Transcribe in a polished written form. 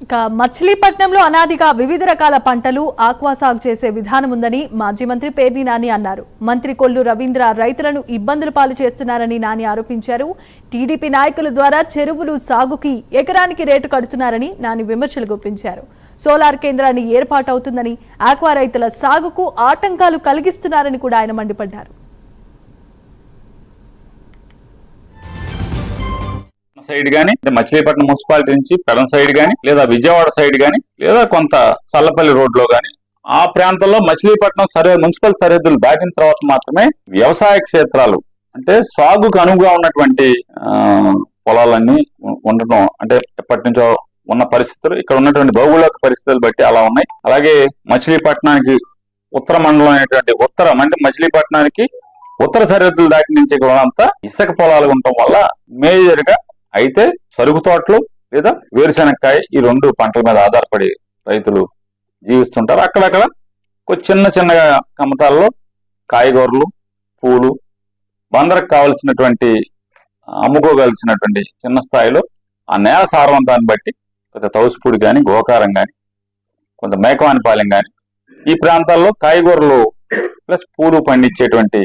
ఇక మచిలీపట్నంలో అనాదిగా వివిధ రకాల పంటలు ఆక్వా సాగు చేసే విధానం ఉందని మాజీ మంత్రి పేర్ని నాని అన్నారు. మంత్రి కొల్లు రవీంద్ర రైతులను ఇబ్బందుల పాలు చేస్తున్నారని నాని ఆరోపించారు. టీడీపీ నాయకుల ద్వారా చెరువులు సాగుకి ఎకరానికి రేటు కడుతున్నారని నాని విమర్శలు గుప్పించారు. సోలార్ కేంద్రాన్ని ఏర్పాటవుతుందని ఆక్వా రైతుల సాగుకు ఆటంకాలు కలిగిస్తున్నారని కూడా ఆయన మండిపడ్డారు. సైడ్ గానీ మచిలీపట్నం మున్సిపాలిటీ నుంచి పెడం సైడ్ గానీ లేదా విజయవాడ సైడ్ గానీ లేదా కొంత చల్లపల్లి రోడ్ లో గానీ ఆ ప్రాంతంలో మచిలీపట్నం మున్సిపల్ సరిహద్దులు దాటిన తర్వాత మాత్రమే వ్యవసాయ క్షేత్రాలు అంటే సాగుకు అనువుగా ఉన్నటువంటి పొలాలన్నీ ఉండటం అంటే ఎప్పటి నుంచో ఉన్న పరిస్థితులు ఇక్కడ ఉన్నటువంటి భౌగోళిక పరిస్థితులు బట్టి అలా ఉన్నాయి. అలాగే మచిలీపట్నానికి ఉత్తర మండలం అయినటువంటి అంటే మచిలీపట్నానికి ఉత్తర సరిహద్దులు దాటి నుంచి అంతా ఇసుక పొలాలు ఉండటం వల్ల మేజర్ గా అయితే సరుకు తోటలు లేదా వేరుశెనక్కాయ ఈ రెండు పంటల మీద ఆధారపడి రైతులు జీవిస్తుంటారు. అక్కడక్కడ చిన్న చిన్నగా కమతాల్లో కాయగూరలు, పూలు, బందరకు కావలసినటువంటి అమ్ముకోగలిసినటువంటి చిన్న స్థాయిలో ఆ నేల సారవంతాన్ని బట్టి కొంత తౌసుపూడి కానీ, గోకారం కానీ, కొంత మేకవానిపాలెం కానీ ఈ ప్రాంతాల్లో కాయగూరలు ప్లస్ పూలు పండించేటువంటి